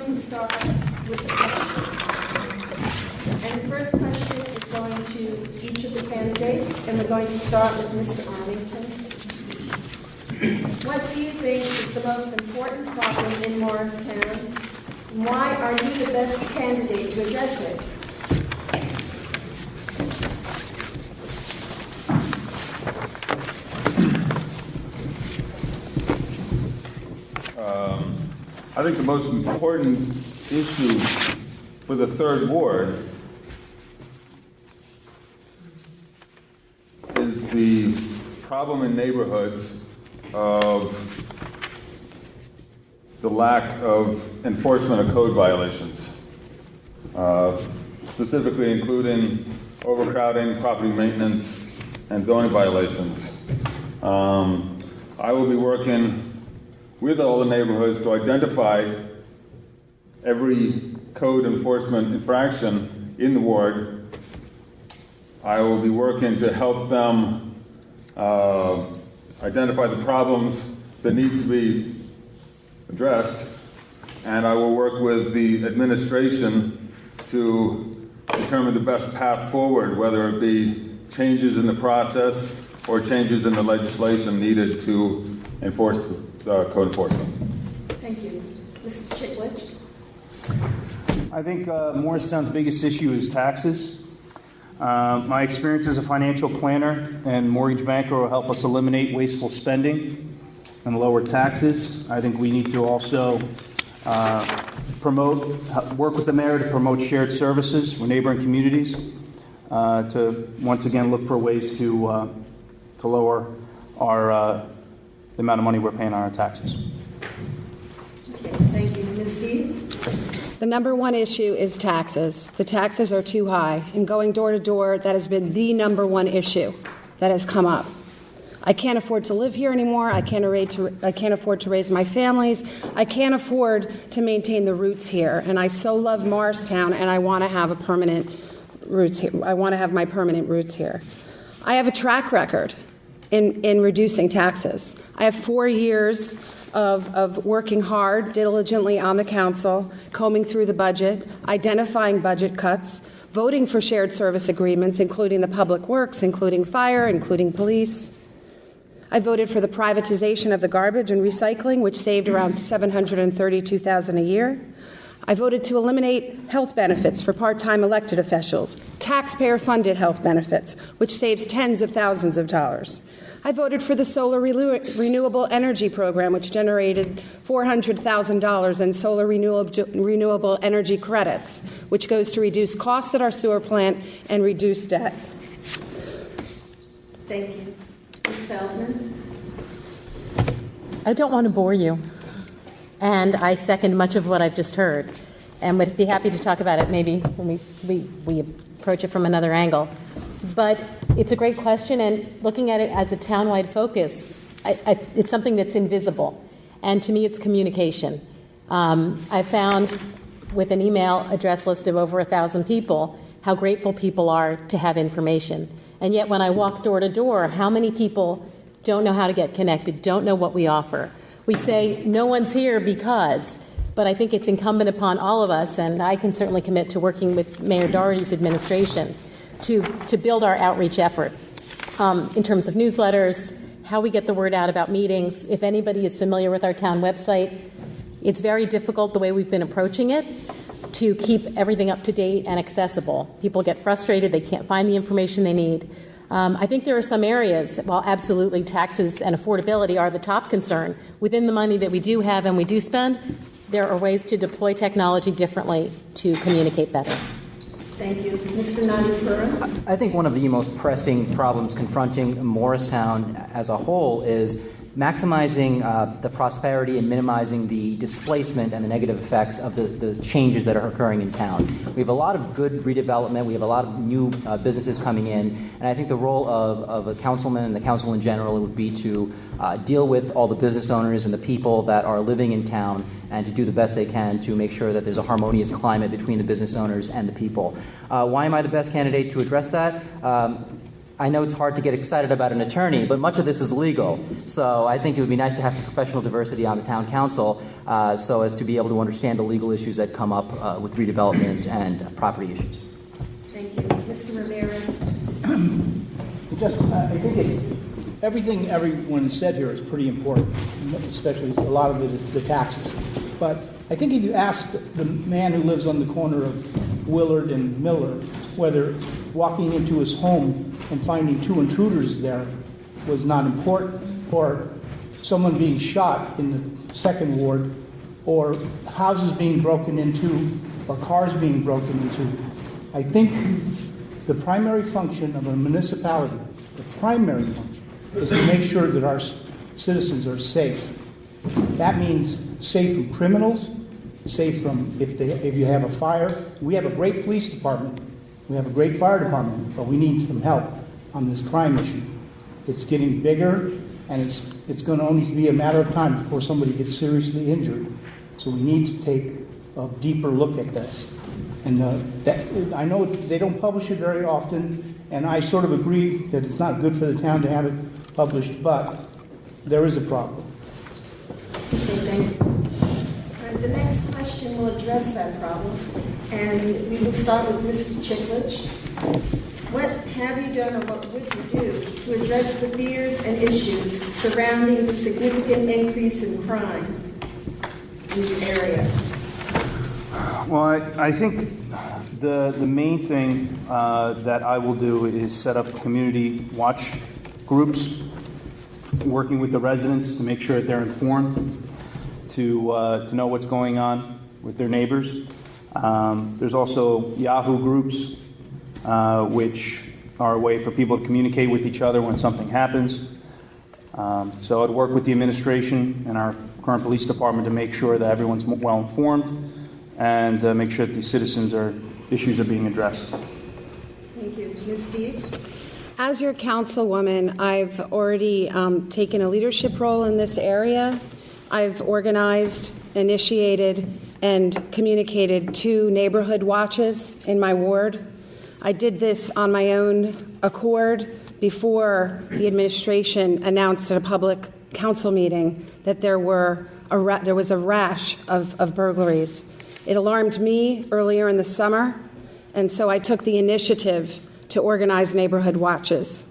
to start with the questions. And the first question is going to each of the candidates, and we're going to start with Mr. Armington. What do you think is the most important problem in Morristown? Why are you the best candidate to address it? I think the most important issue for the third ward is the problem in neighborhoods of the lack of enforcement of code violations, specifically including overcrowding, property maintenance, and zoning violations. I will be working with all the neighborhoods to identify every code enforcement infraction in the ward. I will be working to help them identify the problems that need to be addressed, and I will work with the administration to determine the best path forward, whether it be changes in the process or changes in the legislation needed to enforce code enforcement. Thank you. Mr. Ciklic. I think Morristown's biggest issue is taxes. My experience as a financial planner and mortgage banker will help us eliminate wasteful spending and lower taxes. I think we need to also work with the mayor to promote shared services with neighboring communities, to once again look for ways to lower the amount of money we're paying on our taxes. Okay, thank you. Ms. Deeb? The number one issue is taxes. The taxes are too high, and going door to door, that has been the number one issue that has come up. I can't afford to live here anymore. I can't afford to raise my families. I can't afford to maintain the roots here. And I so love Morristown, and I want to have a permanent roots here. I want to have my permanent roots here. I have a track record in reducing taxes. I have 4 years of working hard, diligently on the council, combing through the budget, identifying budget cuts, voting for shared service agreements, including the public works, including fire, including police. I voted for the privatization of the garbage and recycling, which saved around $732,000 a year. I voted to eliminate health benefits for part-time elected officials, taxpayer-funded health benefits, which saves tens of thousands of dollars. I voted for the solar renewable energy program, which generated $400,000 in solar renewable energy credits, which goes to reduce costs at our sewer plant and reduce debt. Thank you. Ms. Feldman? I don't want to bore you, and I second much of what I've just heard, and would be happy to talk about it maybe when we approach it from another angle. But it's a great question, and looking at it as a townwide focus, it's something that's invisible. And to me, it's communication. I found with an email address list of over 1,000 people how grateful people are to have information. And yet when I walk door to door, how many people don't know how to get connected, don't know what we offer? We say, no one's here because, but I think it's incumbent upon all of us, and I can certainly commit to working with Mayor Doherty's administration to build our outreach effort in terms of newsletters, how we get the word out about meetings. If anybody is familiar with our town website, it's very difficult the way we've been approaching it to keep everything up to date and accessible. People get frustrated, they can't find the information they need. I think there are some areas, while absolutely taxes and affordability are the top concern, within the money that we do have and we do spend, there are ways to deploy technology differently to communicate better. Thank you. Mr. Nadipuran? I think one of the most pressing problems confronting Morristown as a whole is maximizing the prosperity and minimizing the displacement and the negative effects of the changes that are occurring in town. We have a lot of good redevelopment. We have a lot of new businesses coming in. And I think the role of a councilman and the council in general would be to deal with all the business owners and the people that are living in town and to do the best they can to make sure that there's a harmonious climate between the business owners and the people. Why am I the best candidate to address that? I know it's hard to get excited about an attorney, but much of this is legal. So I think it would be nice to have some professional diversity on the town council so as to be able to understand the legal issues that come up with redevelopment and property issues. Thank you. Mr. Ramirez? I think everything everyone said here is pretty important, especially a lot of it is the taxes. But I think if you ask the man who lives on the corner of Willard and Miller whether walking into his home and finding 2 intruders there was not important, or someone being shot in the second ward, or houses being broken into, or cars being broken into, I think the primary function of a municipality, the primary function, is to make sure that our citizens are safe. That means safe from criminals, safe from if you have a fire. We have a great police department. We have a great fire department, but we need some help on this crime issue. It's getting bigger, and it's going to only be a matter of time before somebody gets seriously injured. So we need to take a deeper look at this. And I know they don't publish it very often, and I sort of agree that it's not good for the town to have it published, but there is a problem. Okay, thank you. The next question will address that problem, and we will start with Mr. Ciklic. What have you done, or what would you do to address the fears and issues surrounding the significant increase in crime in the area? Well, I think the main thing that I will do is set up community watch groups, working with the residents to make sure that they're informed, to know what's going on with their neighbors. There's also Yahoo groups, which are a way for people to communicate with each other when something happens. So I'd work with the administration and our current police department to make sure that everyone's well informed and make sure that the issues are being addressed. Thank you. Ms. Deeb? As your councilwoman, I've already taken a leadership role in this area. I've organized, initiated, and communicated 2 neighborhood watches in my ward. I did this on my own accord before the administration announced at a public council meeting that there was a rash of burglaries. It alarmed me earlier in the summer, and so I took the initiative to organize neighborhood watches.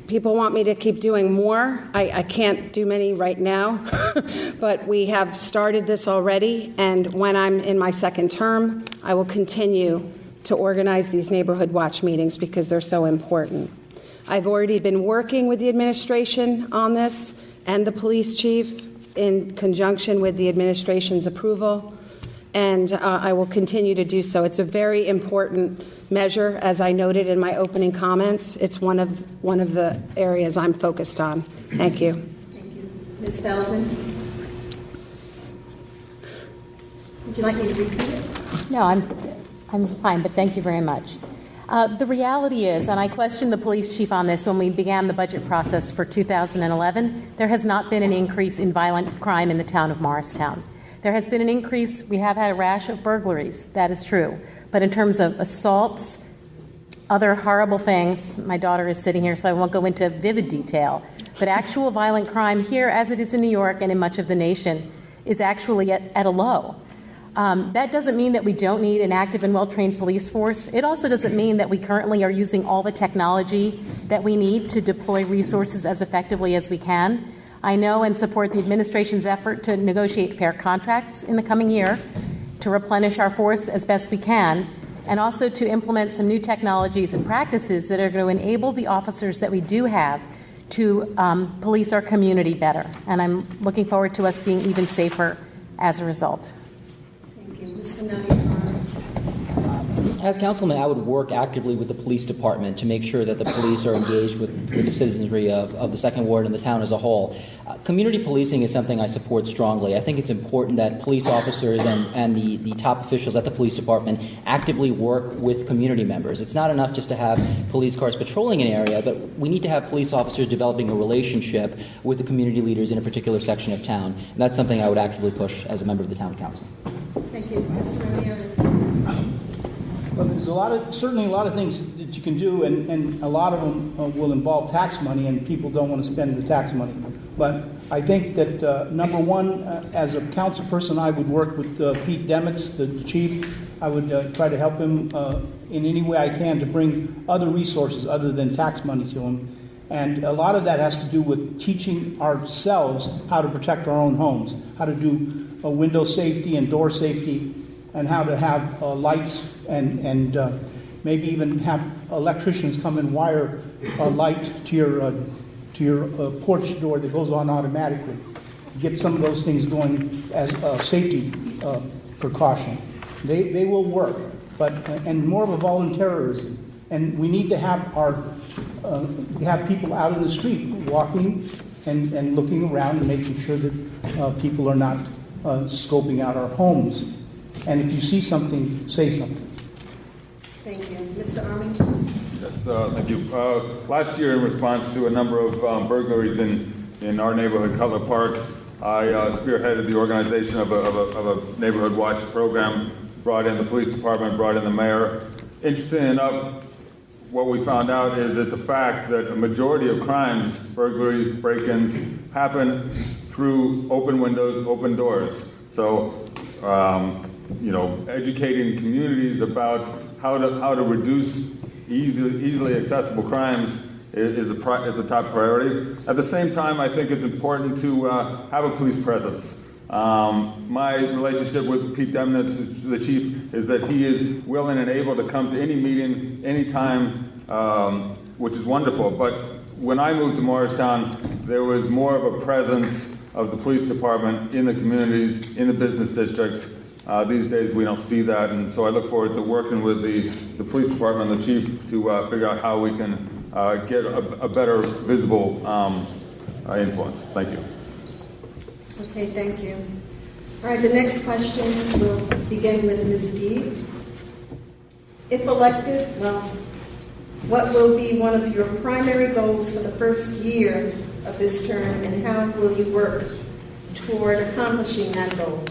People want me to keep doing more. I can't do many right now, but we have started this already, and when I'm in my second term, I will continue to organize these neighborhood watch meetings because they're so important. I've already been working with the administration on this and the police chief in conjunction with the administration's approval, and I will continue to do so. It's a very important measure, as I noted in my opening comments. It's one of the areas I'm focused on. Thank you. Thank you. Ms. Feldman? Would you like me to repeat it? No, I'm fine, but thank you very much. The reality is, and I questioned the police chief on this when we began the budget process for 2011, there has not been an increase in violent crime in the town of Morristown. There has been an increase. We have had a rash of burglaries. That is true. But in terms of assaults, other horrible things, my daughter is sitting here, so I won't go into vivid detail, but actual violent crime here, as it is in New York and in much of the nation, is actually at a low. That doesn't mean that we don't need an active and well-trained police force. It also doesn't mean that we currently are using all the technology that we need to deploy resources as effectively as we can. I know and support the administration's effort to negotiate fair contracts in the coming year, to replenish our force as best we can, and also to implement some new technologies and practices that are going to enable the officers that we do have to police our community better. And I'm looking forward to us being even safer as a result. Thank you. Mr. Nadipuran? As councilman, I would work actively with the police department to make sure that the police are engaged with the citizenry of the second ward and the town as a whole. Community policing is something I support strongly. I think it's important that police officers and the top officials at the police department actively work with community members. It's not enough just to have police cars patrolling an area, but we need to have police officers developing a relationship with the community leaders in a particular section of town. And that's something I would actively push as a member of the town council. Thank you. Mr. Ramirez? Well, there's certainly a lot of things that you can do, and a lot of them will involve tax money, and people don't want to spend the tax money. But I think that, number one, as a council person, I would work with Pete Demitz, the chief. I would try to help him in any way I can to bring other resources other than tax money to him. And a lot of that has to do with teaching ourselves how to protect our own homes, how to do window safety and door safety, and how to have lights and maybe even have electricians come and wire a light to your porch door that goes on automatically. Get some of those things going as a safety precaution. They will work, but and more of a volunteerism. And we need to have have people out in the street walking and looking around and making sure that people are not scoping out our homes. And if you see something, say something. Thank you. Mr. Armington? Yes, thank you. Last year, in response to a number of burglaries in our neighborhood, Cutler Park, I spearheaded the organization of a neighborhood watch program, brought in the police department, brought in the mayor. Interestingly enough, what we found out is it's a fact that a majority of crimes, burglaries, break-ins, happen through open windows, open doors. So, educating communities about how to reduce easily accessible crimes is a top priority. At the same time, I think it's important to have a police presence. My relationship with Pete Demitz, the chief, is that he is willing and able to come to any meeting, anytime, which is wonderful. But when I moved to Morristown, there was more of a presence of the police department in the communities, in the business districts. These days we don't see that, and so I look forward to working with the police department and the chief to figure out how we can get a better visible influence. Thank you. Okay, thank you. All right, the next question will begin with Ms. Deeb. If elected, what will be one of your primary goals for the first year of this term, and how will you work toward accomplishing that goal?